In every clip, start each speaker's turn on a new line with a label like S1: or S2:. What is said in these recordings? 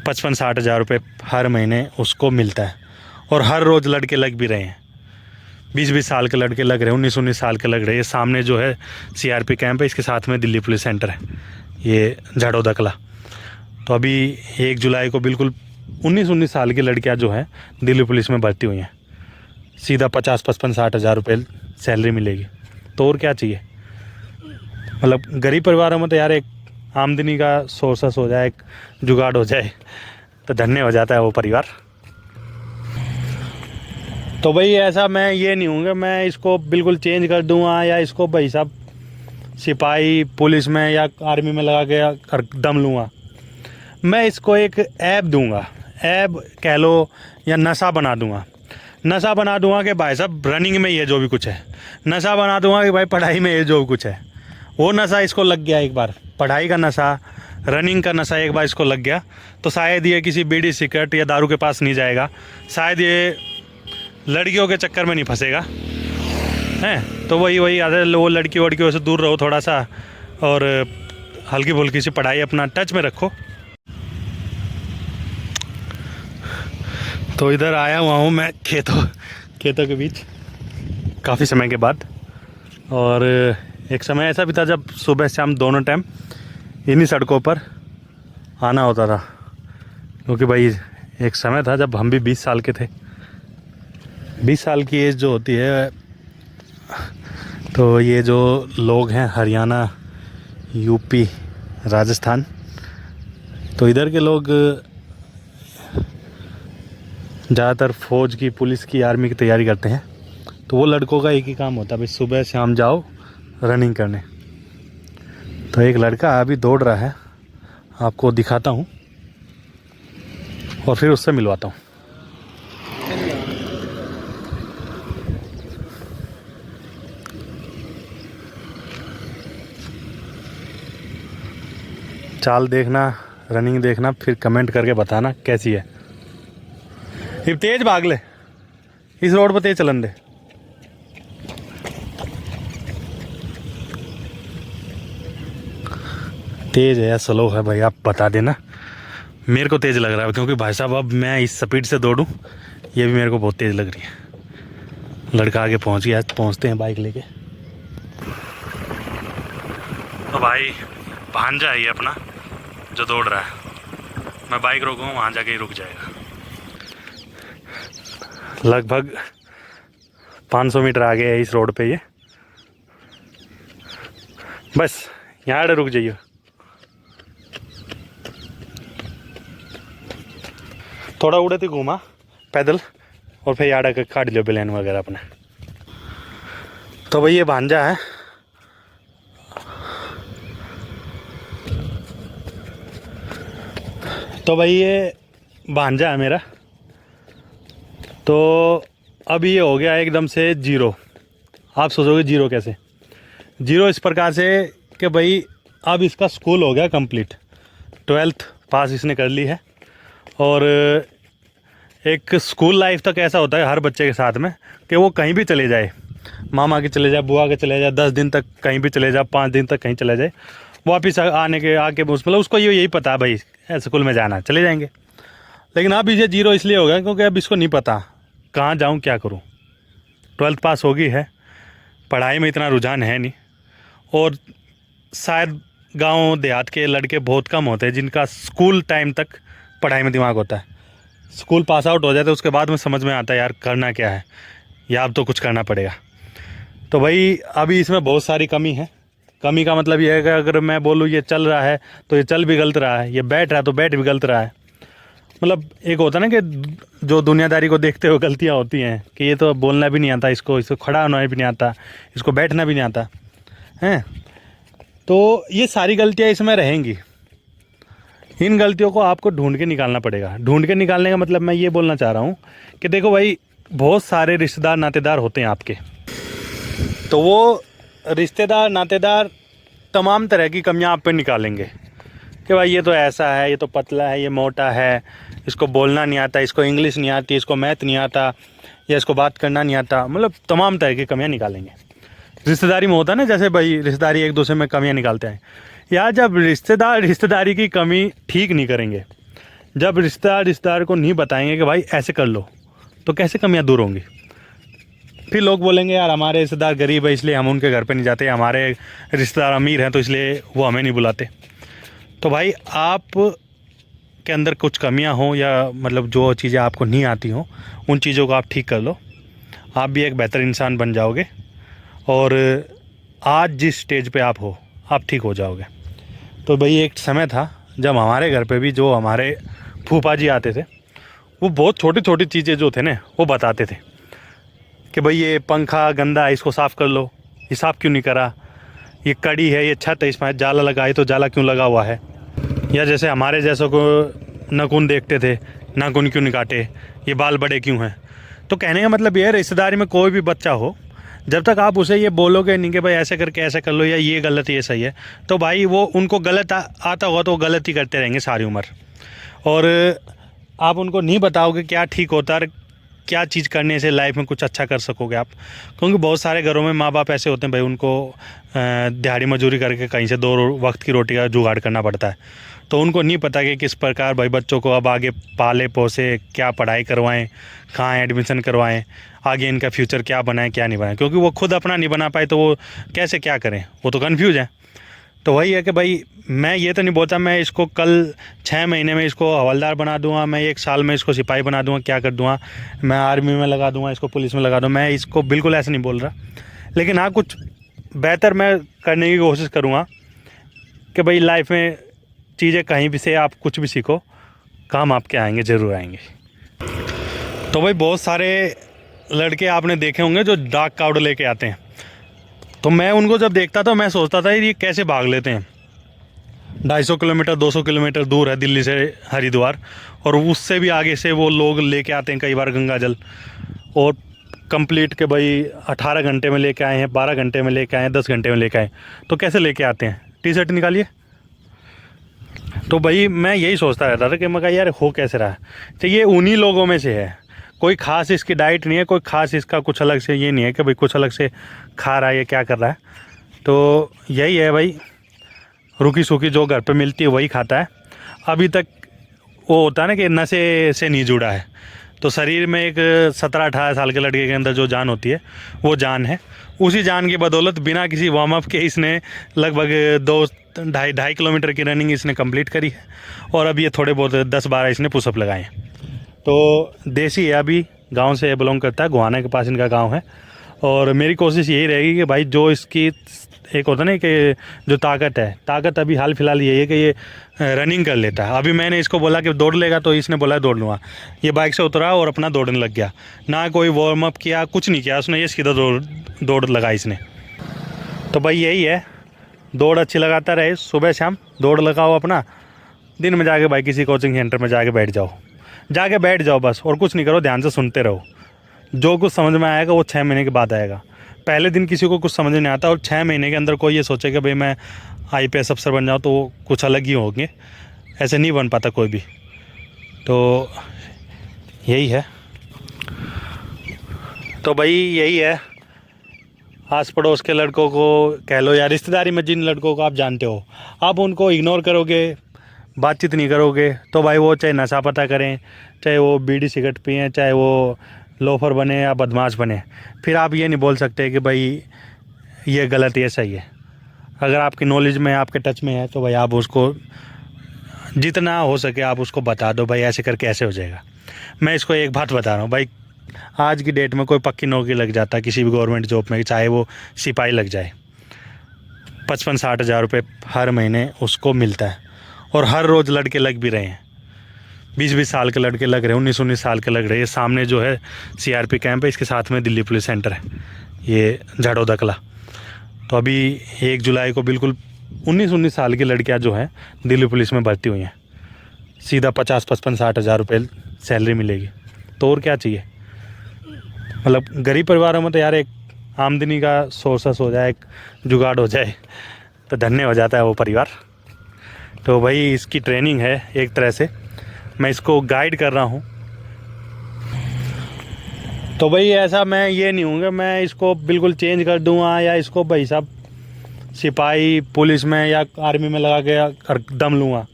S1: 50-60 हज़ार रुपये हर महीने उसको मिलता है। और हर रोज़ लड़के लग भी रहे हैं, 20-20 साल के लड़के लग रहे हैं, 19-19 साल के लग रहे हैं। ये सामने जो है CRP कैंप है, इसके साथ में दिल्ली पुलिस सेंटर है, ये झाड़ोदा कला। तो अभी 1 जुलाई को बिल्कुल 19-19 साल की लड़कियां जो हैं दिल्ली पुलिस में भर्ती हुई हैं। सीधा 50-55-60 हज़ार रुपये सैलरी मिलेगी। तो और क्या चाहिए। मतलब गरीब परिवारों में तो यार एक आमदनी का सोर्स हो जाए, एक जुगाड़ हो जाए तो धन्य हो जाता है वो परिवार। तो भाई ऐसा मैं ये नहीं हूँ कि मैं इसको बिल्कुल चेंज कर दूँगा या इसको भाई साहब सिपाही पुलिस में या आर्मी में लगा के दम लूँगा। मैं इसको एक ऐप दूँगा, ऐप कह लो या नशा बना दूँगा। नशा बना दूँगा कि भाई साहब रनिंग में ये जो भी कुछ है, नशा बना दूँगा कि भाई पढ़ाई में ये जो भी कुछ है, वो नशा इसको लग गया एक बार, पढ़ाई का नशा, रनिंग का नशा एक बार इसको लग गया तो शायद ये किसी बीड़ी सिगरेट या दारू के पास नहीं जाएगा, शायद ये लड़कियों के चक्कर में नहीं फंसेगा हैं। तो वही आदत, वो लड़कियों से दूर रहो थोड़ा सा और हल्की फुल्की सी पढ़ाई अपना टच में रखो। तो इधर आया हुआ हूँ मैं खेतों के बीच काफ़ी समय के बाद। और एक समय ऐसा भी था जब सुबह शाम दोनों टाइम इन्हीं सड़कों पर आना होता था, क्योंकि भाई एक समय था जब हम भी 20 साल के थे। 20 साल की एज जो होती है, तो ये जो लोग हैं हरियाणा, यूपी, राजस्थान, तो इधर के लोग ज़्यादातर फ़ौज की, पुलिस की, आर्मी की तैयारी करते हैं। तो वो लड़कों का एक ही काम होता है भाई, सुबह शाम जाओ रनिंग करने। तो एक लड़का अभी दौड़ रहा है, आपको दिखाता हूँ और फिर उससे मिलवाता हूँ। चाल देखना, रनिंग देखना, फिर कमेंट करके बताना कैसी है। ये तेज भाग ले, इस रोड पर तेज चलन दे। तेज है या स्लो है भाई आप बता देना। मेरे को तेज़ लग रहा है क्योंकि भाई साहब अब मैं इस स्पीड से दौड़ूं, ये भी मेरे को बहुत तेज़ लग रही है। लड़का आगे पहुंच गया, पहुंचते हैं बाइक लेके। तो भाई भांजा है ये अपना जो दौड़ रहा है, मैं बाइक रोकूँ वहाँ जाके ही रुक जाएगा। लगभग 500 मीटर आगे है इस रोड पे ये, बस यहाँ रुक जाइए। थोड़ा उड़े थे घूमा पैदल और फिर यार काट लियो प्लान वगैरह अपने। तो भाई ये भांजा है, तो भाई ये भांजा है मेरा। तो अब ये हो गया एकदम से जीरो। आप सोचोगे जीरो कैसे? जीरो इस प्रकार से कि भाई अब इसका स्कूल हो गया कंप्लीट, 12th पास इसने कर ली है। और एक स्कूल लाइफ तक ऐसा होता है हर बच्चे के साथ में कि वो कहीं भी चले जाए, मामा के चले जाए, बुआ के चले जाए, 10 दिन तक कहीं भी चले जाए, 5 दिन तक कहीं चले जाए, वापस आने के आके मतलब उसको यही पता है भाई स्कूल में जाना, चले जाएंगे। लेकिन अब ये जीरो इसलिए हो गया क्योंकि अब इसको नहीं पता कहाँ जाऊँ, क्या करूँ। 12th पास हो गई है, पढ़ाई में इतना रुझान है नहीं, और शायद गांव देहात के लड़के बहुत कम होते हैं जिनका स्कूल टाइम तक पढ़ाई में दिमाग होता है। स्कूल पास आउट हो जाता है उसके बाद में समझ में आता है यार करना क्या है, या अब तो कुछ करना पड़ेगा। तो भाई अभी इसमें बहुत सारी कमी है। कमी का मतलब ये है कि अगर मैं बोलूँ ये चल रहा है तो ये चल भी गलत रहा है, ये बैठ रहा है तो बैठ भी गलत रहा है। मतलब एक होता है ना कि जो दुनियादारी को देखते हुए गलतियाँ होती हैं कि ये तो बोलना भी नहीं आता इसको खड़ा होना भी नहीं आता, इसको बैठना भी नहीं आता हैं। तो ये सारी गलतियाँ इसमें रहेंगी। इन गलतियों को आपको ढूंढ के निकालना पड़ेगा। ढूंढ के निकालने का मतलब मैं ये बोलना चाह रहा हूँ कि देखो भाई बहुत सारे रिश्तेदार नातेदार होते हैं आपके, तो वो रिश्तेदार नातेदार तमाम तरह की कमियां आप पे निकालेंगे कि भाई ये तो ऐसा है, ये तो पतला है, ये मोटा है, इसको बोलना नहीं आता, इसको इंग्लिश नहीं आती, इसको मैथ नहीं आता, या इसको बात करना नहीं आता। मतलब तमाम तरह की कमियां निकालेंगे। रिश्तेदारी में होता है ना, जैसे भाई रिश्तेदारी एक दूसरे में कमियां निकालते हैं, या जब रिश्तेदारी की कमी ठीक नहीं करेंगे जब रिश्तेदार को नहीं बताएंगे कि भाई ऐसे कर लो, तो कैसे कमियां दूर होंगी। फिर लोग बोलेंगे यार हमारे रिश्तेदार गरीब है इसलिए हम उनके घर पे नहीं जाते, हमारे रिश्तेदार अमीर हैं तो इसलिए वो हमें नहीं बुलाते। तो भाई आप के अंदर कुछ कमियां हो या मतलब जो चीज़ें आपको नहीं आती हों, उन चीज़ों को आप ठीक कर लो, आप भी एक बेहतर इंसान बन जाओगे और आज जिस स्टेज पे आप हो आप ठीक हो जाओगे। तो भाई एक समय था जब हमारे घर पे भी जो हमारे फूफा जी आते थे, वो बहुत छोटी छोटी चीज़ें जो थे ना वो बताते थे कि भाई ये पंखा गंदा है इसको साफ़ कर लो, ये साफ़ क्यों नहीं करा, ये कड़ी है, ये छत है, इसमें जाला लगा है तो जाला क्यों लगा हुआ है, या जैसे हमारे जैसों को नाखून देखते थे, नाखून क्यों नहीं काटे, ये बाल बड़े क्यों हैं। तो कहने का मतलब ये है, रिश्तेदारी में कोई भी बच्चा हो, जब तक आप उसे ये बोलोगे नहीं कि भाई ऐसे करके ऐसे कर लो या ये गलत ये सही है, तो भाई वो उनको गलत आता होगा तो वो गलत ही करते रहेंगे सारी उम्र। और आप उनको नहीं बताओगे क्या ठीक होता है, क्या चीज़ करने से लाइफ में कुछ अच्छा कर सकोगे आप। क्योंकि बहुत सारे घरों में माँ बाप ऐसे होते हैं भाई उनको दिहाड़ी मजदूरी करके कहीं से 2 वक्त की रोटी का जुगाड़ करना पड़ता है, तो उनको नहीं पता कि किस प्रकार भाई बच्चों को अब आगे पाले पोसे, क्या पढ़ाई करवाएं, कहाँ एडमिशन करवाएं, आगे इनका फ्यूचर क्या बनाएं क्या नहीं बनाएं। क्योंकि वो खुद अपना नहीं बना पाए तो वो कैसे क्या करें, वो तो कन्फ्यूज है। तो वही है कि भाई मैं ये तो नहीं बोलता मैं इसको कल 6 महीने में इसको हवलदार बना दूंगा, मैं 1 साल में इसको सिपाही बना दूंगा, क्या कर दूंगा, मैं आर्मी में लगा दूंगा, इसको पुलिस में लगा दूंगा, मैं इसको बिल्कुल ऐसे नहीं बोल रहा। लेकिन हाँ कुछ बेहतर मैं करने की कोशिश करूँगा कि भाई लाइफ में चीज़ें कहीं भी से आप कुछ भी सीखो, काम आपके आएंगे, ज़रूर आएंगे। तो भाई बहुत सारे लड़के आपने देखे होंगे जो डाक कार्ड लेके आते हैं, तो मैं उनको जब देखता था मैं सोचता था ये कैसे भाग लेते हैं। 250 किलोमीटर 200 किलोमीटर दूर है दिल्ली से हरिद्वार, और उससे भी आगे से वो लोग लेके आते हैं कई बार गंगा जल, और कंप्लीट के भाई 18 घंटे में लेके आए हैं, 12 घंटे में लेके आए हैं, 10 घंटे में लेके आए। तो कैसे लेके आते हैं, टी शर्ट निकालिए। तो भाई मैं यही सोचता रहता था कि मैं कहा यार हो कैसे रहा है। तो ये उन्हीं लोगों में से है, कोई ख़ास इसकी डाइट नहीं है, कोई ख़ास इसका कुछ अलग से ये नहीं है कि भाई कुछ अलग से खा रहा है या क्या कर रहा है। तो यही है भाई, रुकी सूखी जो घर पे मिलती है वही खाता है। अभी तक वो होता है ना कि नशे से नहीं जुड़ा है, तो शरीर में एक 17-18 साल के लड़के के अंदर जो जान होती है वो जान है। उसी जान की बदौलत बिना किसी वार्म अप के इसने लगभग 2-2.5 किलोमीटर की रनिंग इसने कंप्लीट करी है, और अब ये थोड़े बहुत 10-12 इसने पुशअप लगाए हैं। तो देसी है, अभी गांव से बिलोंग करता है, गुहाना के पास इनका गांव है। और मेरी कोशिश यही रहेगी कि भाई जो इसकी एक होता ना कि जो ताकत अभी हाल फिलहाल यही है कि ये रनिंग कर लेता है। अभी मैंने इसको बोला कि दौड़ लेगा तो इसने बोला दौड़ लूँगा, ये बाइक से उतरा और अपना दौड़ने लग गया, ना कोई वार्म अप किया, कुछ नहीं किया उसने, ये सीधा दौड़ लगाई इसने। तो भाई यही है, दौड़ अच्छी लगाता रहे, सुबह शाम दौड़ लगाओ अपना, दिन में जाके भाई किसी कोचिंग सेंटर में जाके बैठ जाओ बस, और कुछ नहीं करो, ध्यान से सुनते रहो। जो कुछ समझ में आएगा वो 6 महीने के बाद आएगा। पहले दिन किसी को कुछ समझ नहीं आता, और 6 महीने के अंदर कोई ये सोचे कि भाई मैं IPS अफसर बन जाऊँ, तो वो कुछ अलग ही होंगे, ऐसे नहीं बन पाता कोई भी। तो यही है। तो भाई यही है, आस पड़ोस के लड़कों को कह लो या रिश्तेदारी में जिन लड़कों को आप जानते हो, आप उनको इग्नोर करोगे, बातचीत नहीं करोगे, तो भाई वो चाहे नशा पता करें, चाहे वो बीड़ी सिगरेट पिएँ, चाहे वो लोफर बने या बदमाश बने, फिर आप ये नहीं बोल सकते कि भाई ये गलत ये सही है। अगर आपकी नॉलेज में आपके टच में है तो भाई आप उसको जितना हो सके आप उसको बता दो, भाई ऐसे करके ऐसे हो जाएगा। मैं इसको एक बात बता रहा हूँ भाई, आज की डेट में कोई पक्की नौकरी लग जाता है किसी भी गवर्नमेंट जॉब में, चाहे वो सिपाही लग जाए, 55-60 हज़ार रुपये हर महीने उसको मिलता है, और हर रोज़ लड़के लग भी रहे हैं, 20-20 साल के लड़के लग रहे हैं, 19-19 साल के लग रहे हैं। सामने जो है CRP कैंप है, इसके साथ में दिल्ली पुलिस सेंटर है, ये झाड़ोदा कला। तो अभी 1 जुलाई को बिल्कुल 19-19 साल की लड़कियां जो हैं दिल्ली पुलिस में भर्ती हुई हैं, सीधा 50-55-60 हज़ार रुपये सैलरी मिलेगी। तो और क्या चाहिए, मतलब गरीब परिवारों में तो यार एक आमदनी का सोर्सेस हो जाए, एक जुगाड़ हो जाए तो धन्य हो जाता है वो परिवार। तो भाई इसकी ट्रेनिंग है, एक तरह से मैं इसको गाइड कर रहा हूँ। तो भाई ऐसा मैं ये नहीं हूँ कि मैं इसको बिल्कुल चेंज कर दूँगा या इसको भाई साहब सिपाही पुलिस में या आर्मी में लगा के दम लूँगा।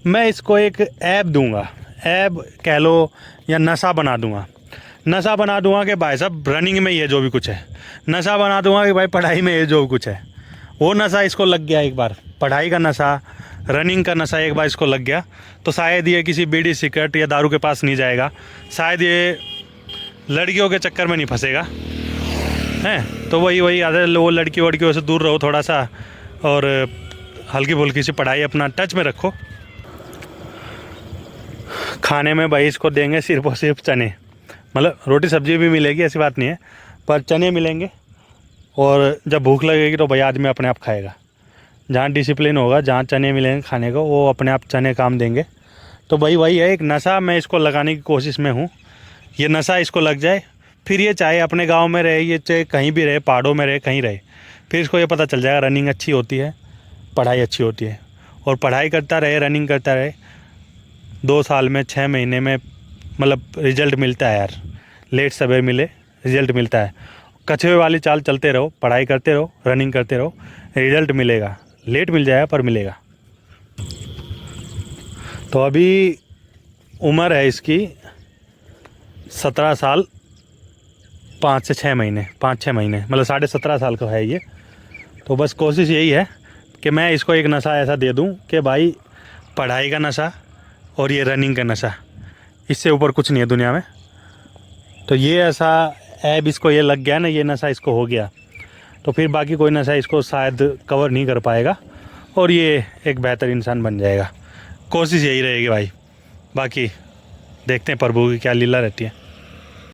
S1: मैं इसको एक ऐप दूंगा, ऐप कह लो या नशा बना दूंगा। नशा बना दूंगा कि भाई साहब रनिंग में ये जो भी कुछ है, नशा बना दूंगा कि भाई पढ़ाई में ये जो भी कुछ है। वो नशा इसको लग गया एक बार, पढ़ाई का नशा, रनिंग का नशा एक बार इसको लग गया तो शायद ये किसी बीड़ी सिगरेट या दारू के पास नहीं जाएगा, शायद ये लड़कियों के चक्कर में नहीं फंसेगा हैं। तो वही आदत, वो लड़की वड़कियों से दूर रहो थोड़ा सा, और हल्की फुल्की सी पढ़ाई अपना टच में रखो। खाने में भाई इसको देंगे सिर्फ और सिर्फ चने, मतलब रोटी सब्जी भी मिलेगी ऐसी बात नहीं है, पर चने मिलेंगे। और जब भूख लगेगी तो भाई आदमी अपने आप खाएगा। जहाँ डिसिप्लिन होगा, जहाँ चने मिलेंगे खाने को, वो अपने आप चने काम देंगे। तो भाई वही है, एक नशा मैं इसको लगाने की कोशिश में हूँ। ये नशा इसको लग जाए, फिर ये चाहे अपने गांव में रहे, ये चाहे कहीं भी रहे, पहाड़ों में रहे, कहीं रहे, फिर इसको ये पता चल जाएगा रनिंग अच्छी होती है, पढ़ाई अच्छी होती है। और पढ़ाई करता रहे, रनिंग करता रहे, 2 साल में 6 महीने में मतलब रिजल्ट मिलता है यार। लेट सवेर मिले, रिजल्ट मिलता है। कछुए वाली चाल चलते रहो, पढ़ाई करते रहो, रनिंग करते रहो, रिजल्ट मिलेगा। लेट मिल जाएगा पर मिलेगा। तो अभी उम्र है इसकी 17 साल 5 से 6 महीने, 5-6 महीने, मतलब 17.5 साल का है ये। तो बस कोशिश यही है कि मैं इसको एक नशा ऐसा दे दूं कि भाई पढ़ाई का नशा और ये रनिंग का नशा, इससे ऊपर कुछ नहीं है दुनिया में। तो ये ऐसा ऐब इसको ये लग गया ना, ये नशा इसको हो गया, तो फिर बाकी कोई नशा इसको शायद कवर नहीं कर पाएगा और ये एक बेहतर इंसान बन जाएगा। कोशिश यही रहेगी भाई, बाकी देखते हैं प्रभु की क्या लीला रहती है।